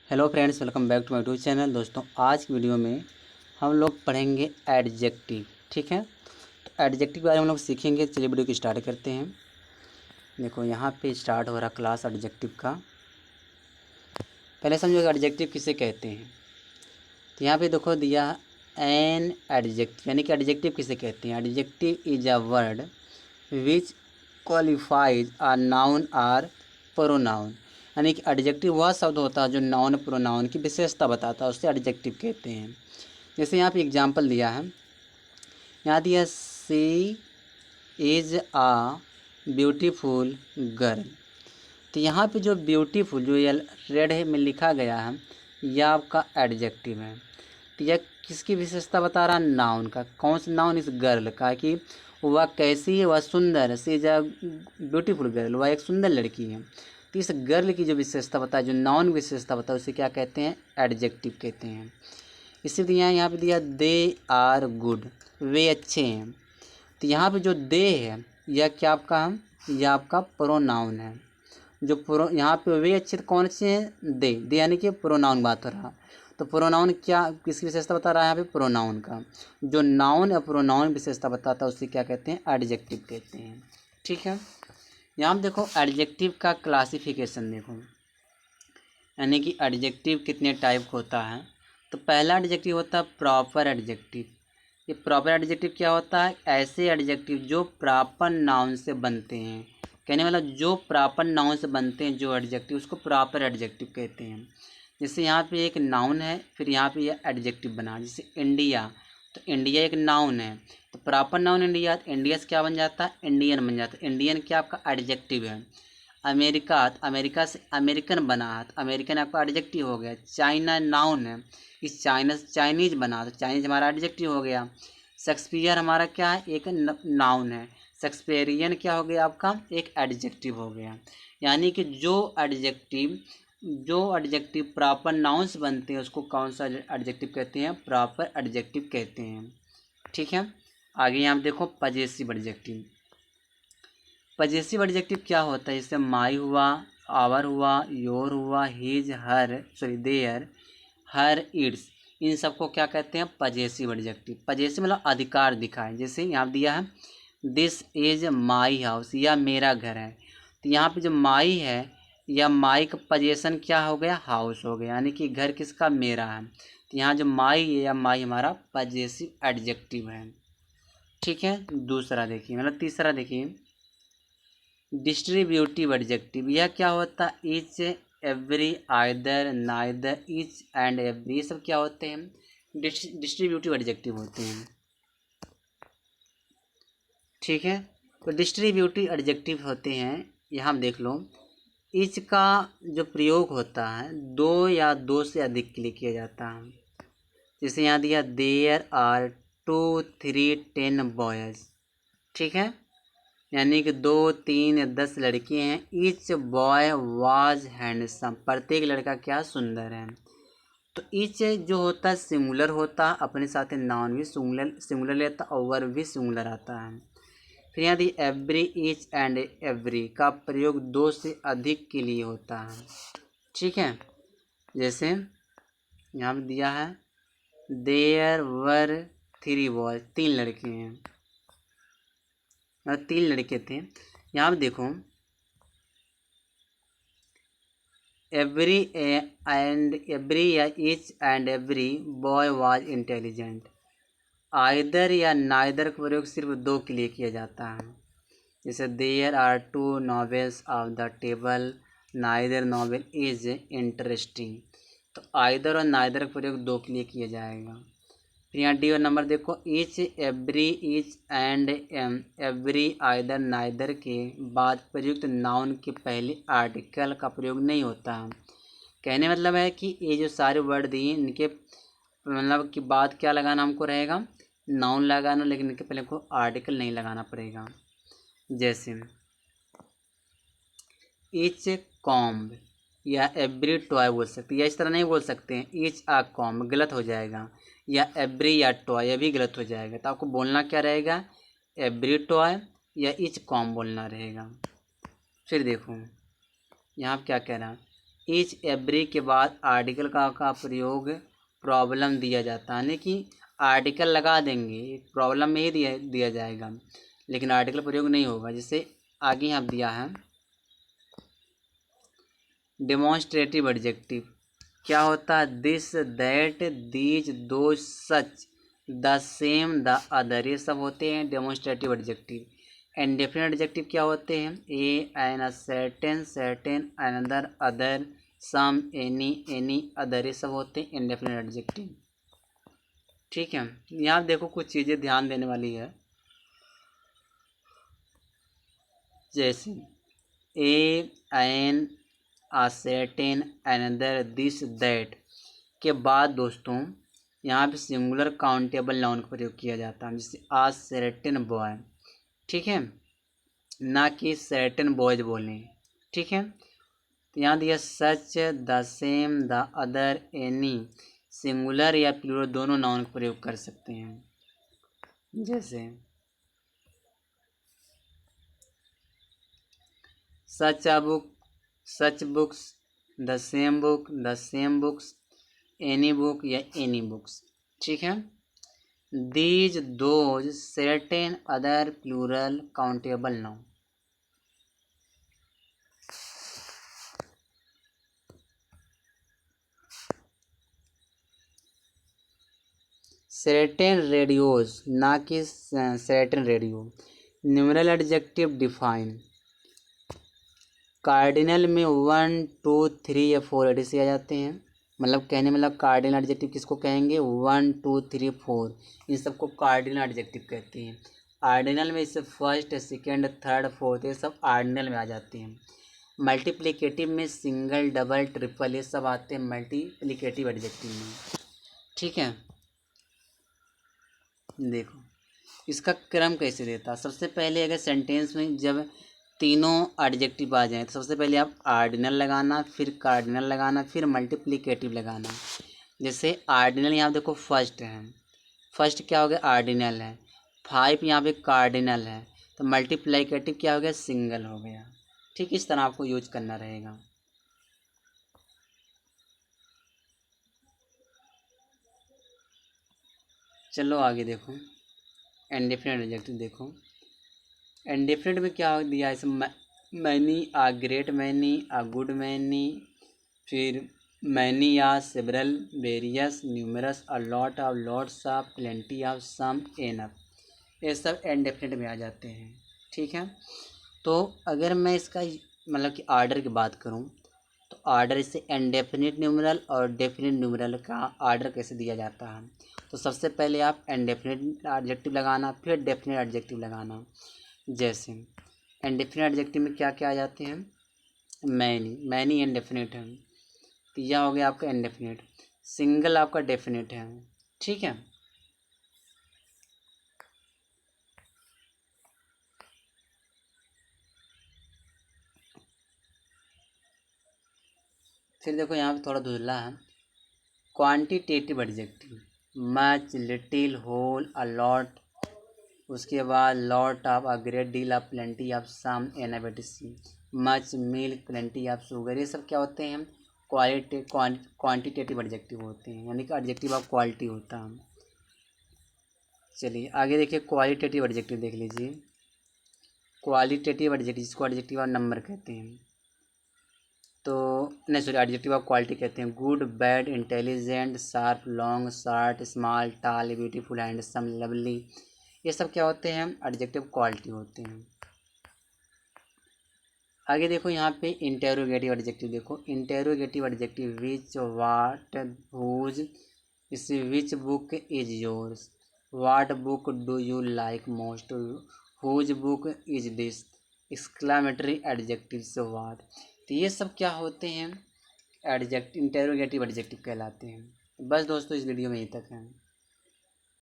Hello friends, welcome back to my YouTube channel. दोस्तों, आज की वीडियो में हम लोग पढ़ेंगे एडजेक्टिव। ठीक है, तो एडजेक्टिव के बारे में हम लोग सीखेंगे। चलिए वीडियो को स्टार्ट करते हैं। देखो, यहाँ पे स्टार्ट हो रहा क्लास एडजेक्टिव का। पहले समझो एडजेक्टिव किसे कहते हैं। तो यहाँ पे देखो दिया एन एडजेक्टिव, यानी कि एडजेक्टिव किसे कहते हैं। Adjective is a word which qualifies a noun or pronoun, यानी कि एडजेक्टिव वह शब्द होता है जो नाउन प्रोनाउन की विशेषता बताता है, उससे एडजेक्टिव कहते हैं। जैसे यहाँ पे एग्जांपल दिया है, यहाँ दिया सी इज आ ब्यूटीफुल गर्ल। तो यहाँ पे जो ब्यूटीफुल जो ये रेड है में लिखा गया है, यह आपका एडजेक्टिव है। तो यह किसकी विशेषता बता रहा है? नाउन का। कौन सा नाउन? इस गर्ल का, कि वह कैसी है, वह सुंदर है। सी इज अ ब्यूटीफुल गर्ल, वह एक सुंदर लड़की है। तो इस गर्ल की जो विशेषता बताए, जो नाउन विशेषता बताए, उसे क्या कहते हैं? एडजेक्टिव कहते हैं। इसी तरह यहाँ पे दिया दे आर गुड, वे अच्छे हैं। तो यहाँ पे जो दे है, यह क्या आपका है? यह आपका प्रोनाउन है। जो यहाँ पे वे अच्छे, तो कौन से हैं? दे यानी कि प्रोनाउन बात हो रहा। तो प्रोनाउन क्या, किसकी विशेषता बता रहा है? यहाँ पे प्रोनाउन का। जो नाउन या प्रोनाउन विशेषता बताता है उसे क्या कहते हैं? एडजेक्टिव कहते हैं। ठीक है, यहाँ पे देखो एडजेक्टिव का क्लासिफिकेशन देखो, यानी कि एडजेक्टिव कितने टाइप का होता है। तो पहला एडजेक्टिव होता है प्रॉपर एडजेक्टिव। ये प्रॉपर एडजेक्टिव क्या होता है? ऐसे एडजेक्टिव जो प्रॉपर नाउन से बनते हैं, कहने वाला जो प्रॉपर नाउन से बनते हैं जो एडजेक्टिव, उसको प्रॉपर एडजेक्टिव कहते हैं। जैसे यहाँ पे एक नाउन है, फिर यहाँ पे ये एडजेक्टिव बना। जैसे इंडिया, तो इंडिया एक नाउन है, तो प्रॉपर नाउन इंडिया, तो इंडिया से क्या बन जाता है? इंडियन बन जाता है। इंडियन क्या आपका एडजेक्टिव है। अमेरिका, तो अमेरिका से अमेरिकन बना है, तो अमेरिकन आपका एडजेक्टिव हो गया। चाइना नाउन है, इस चाइना से चाइनीज बना, तो चाइनीज हमारा एडजेक्टिव हो गया। शेक्सपियर हमारा क्या है? एक नाउन है। शेक्सपियरियन क्या हो गया आपका? एक एडजेक्टिव हो गया। यानी कि जो एडजेक्टिव प्रॉपर नाउन से बनते हैं उसको कौन सा एडजेक्टिव कहते हैं? प्रॉपर एडजेक्टिव कहते हैं। ठीक है, आगे यहाँ देखो पजेसिव एडजेक्टिव। पजेसिव एडजेक्टिव क्या होता है? जैसे माई हुआ, आवर हुआ, योर हुआ, हिज, देयर, हर, इट्स, इन सबको क्या कहते हैं? Possessive adjective. पजेसिव मतलब अधिकार दिखाए। जैसे यहाँ दिया है दिस इज माई हाउस, यह मेरा घर है। तो यहाँ पे जो माई है, या माई का पजेशन क्या हो गया? हाउस हो गया, यानी कि घर किसका? मेरा है। तो यहाँ जो माई है, या माई हमारा पजेसिव एडजेक्टिव है। ठीक है, दूसरा देखिए, मतलब तीसरा देखिए डिस्ट्रीब्यूटिव एडजेक्टिव। यह क्या होता है? Each, every, either, neither, each and every, ये सब क्या होते हैं? डिस्ट्रीब्यूटिव एडजेक्टिव होते हैं। ठीक है, तो डिस्ट्रीब्यूटिव एडजेक्टिव होते हैं, यहाँ देख लो। ईच का जो प्रयोग होता है दो या दो से अधिक के लिए किया जाता है। जैसे यहाँ दिया देयर आर 2, 3, 10 बॉयज। ठीक है, यानी कि 2, 3 या 10 लड़के हैं। ईच बॉय वाज हैंडसम, प्रत्येक लड़का क्या? सुंदर है। तो ईच जो होता है सिंगुलर होता है, अपने साथ नाउन भी सिंगुलर लेता है और वर्ब भी सिंगुलर आता है। फिर यहाँ दी एवरी, ईच एंड एवरी का प्रयोग दो से अधिक के लिए होता है। ठीक है, जैसे यहाँ पे दिया है देयर वर 3 बॉयज, 3 लड़के हैं, मतलब 3 लड़के थे। यहाँ पे देखो एवरी एंड एवरी या each and every boy was intelligent. Either या नाइदर का प्रयोग सिर्फ दो के लिए किया जाता है। जैसे there are 2 novels of the table, neither novel is interesting. तो आइदर और नाइदर का प्रयोग दो के लिए किया जाएगा। फिर यहाँ डी और नंबर देखो each, every, each and every, either, neither के बाद प्रयुक्त नाउन के पहले आर्टिकल का प्रयोग नहीं होता है। कहने मतलब है कि ये जो सारे वर्ड दिए इनके मतलब की बात क्या लगाना हमको रहेगा? नाउन लगाना, लेकिन इनके पहले को आर्टिकल नहीं लगाना पड़ेगा। जैसे ईच कॉम्ब या एवरी टॉय बोल सकते हैं, या इस तरह नहीं बोल सकते हैं ईच आ कॉम्ब, गलत हो जाएगा। या एवरी या टॉय, यह भी गलत हो जाएगा। तो आपको बोलना क्या रहेगा? एवरी टॉय या ईच कॉम्ब बोलना रहेगा। फिर देखो यहाँ क्या कह रहा है, ईच एवरी के बाद आर्टिकल का प्रयोग प्रॉब्लम दिया जाता है, यानी कि आर्टिकल लगा देंगे प्रॉब्लम में ही दिया जाएगा, लेकिन आर्टिकल प्रयोग नहीं होगा। जैसे आगे यहाँ दिया है डेमोन्स्ट्रेटिव एडजेक्टिव क्या होता है, दिस दैट दीज दो सच द सेम द अदर, ये सब होते हैं डेमोन्स्ट्रेटिव एडजेक्टिव। इंडेफिनिट एडजेक्टिव क्या होते हैं, a an certain certain another other some any other, ये सब होते हैं इंडेफिनिट एडजेक्टिव। ठीक है, यहाँ देखो कुछ चीज़ें ध्यान देने वाली है, जैसे a an ah certain another this that के बाद दोस्तों यहाँ पे सिंगुलर काउंटेबल नाउन का प्रयोग किया जाता है, जैसे आ सर्टेन बॉय, ठीक है, ना कि सर्टेन बॉयज बोलें। ठीक है, तो यहाँ दिया such the same the other any, singular या प्लूरल दोनों नाउन का प्रयोग कर सकते हैं, जैसे such a book such books, the same books, any book या एनी बुक्स। ठीक है, these those certain other plural countable noun. Certain radios, ना कि certain radio. Numeral adjective define, cardinal में 1 2 3 या 4 एडिस आ जाते हैं, मतलब कहने मतलब कार्डिनल एडजेक्टिव किसको कहेंगे, 1 2 3 4, इन सबको कार्डिनल एडजेक्टिव कहते हैं। आर्डिनल में इससे फर्स्ट सेकेंड थर्ड फोर्थ ये सब आर्डिनल में आ जाते हैं। मल्टीप्लिकेटिव में सिंगल डबल ट्रिपल ये सब आते हैं मल्टीप्लिकेटिव एडजेक्टिव में। ठीक है, देखो इसका क्रम कैसे देता है। सबसे पहले अगर सेंटेंस में जब तीनों एडजेक्टिव आ जाएं तो सबसे पहले आप आर्डिनल लगाना, फिर कार्डिनल लगाना, फिर मल्टीप्लिकेटिव लगाना। जैसे आर्डिनल यहाँ देखो फर्स्ट है, फर्स्ट क्या हो गया आर्डिनल है, 5 यहाँ पे कार्डिनल है, तो मल्टीप्लिकेटिव क्या हो गया सिंगल हो गया। ठीक, इस तरह आपको यूज करना रहेगा। चलो आगे देखो, इंडेफिनिट एडजेक्टिव देखो। इंडेफिनिट में क्या दिया है, many a great many a good many, फिर many a several various numerous a lot of lots of plenty of some enough, ये सब इंडेफिनिट में आ जाते हैं। ठीक है, तो अगर मैं इसका मतलब कि आर्डर की बात करूं तो आर्डर इससे इंडेफिनिट न्यूमरल और डेफिनिट न्यूमरल का आर्डर कैसे दिया जाता है। तो सबसे पहले आप इंडेफिनिट एडजेक्टिव लगाना, फिर डेफिनिट एडजेक्टिव लगाना। जैसे इंडेफिनिट एडजेक्टिव में क्या क्या आ जाते हैं, मैनी इंडेफिनिट है, तो यह हो गया आपका इंडेफिनिट। सिंगल आपका डेफिनिट है। ठीक है, फिर देखो यहाँ पे थोड़ा धुंधला है, quantitative adjective much little whole a lot, उसके बाद lot of a great deal of plenty of some एनाबिटिसी, much milk plenty of sugar, ये सब क्या होते हैं क्वांटिटेटिव एडजेक्टिव होते हैं, यानी कि एडजेक्टिव ऑफ क्वालिटी होता है। चलिए आगे देखिए क्वालिटेटिव एडजेक्टिव देख लीजिए। क्वालिटेटिव एडजेक्टिव जिसको एडजेक्टिव ऑफ नंबर कहते हैं, तो नहीं सॉरी एडजेक्टिव ऑफ क्वालिटी कहते हैं। Good bad intelligent sharp long short small टाल ब्यूटीफुल हैंडसम लवली, ये सब क्या होते हैं एडजेक्टिव क्वालिटी होते हैं। आगे देखो यहाँ पे इंटेरोगेटिव एडजेक्टिव देखो, interrogative adjective which what whose, इसे which book is yours, what book do you like most, whose book is this, exclamatory adjective से वाट, तो ये सब क्या होते हैं इंटेरोगेटिव एडजेक्टिव कहलाते हैं। बस दोस्तों इस वीडियो में यहीं तक है।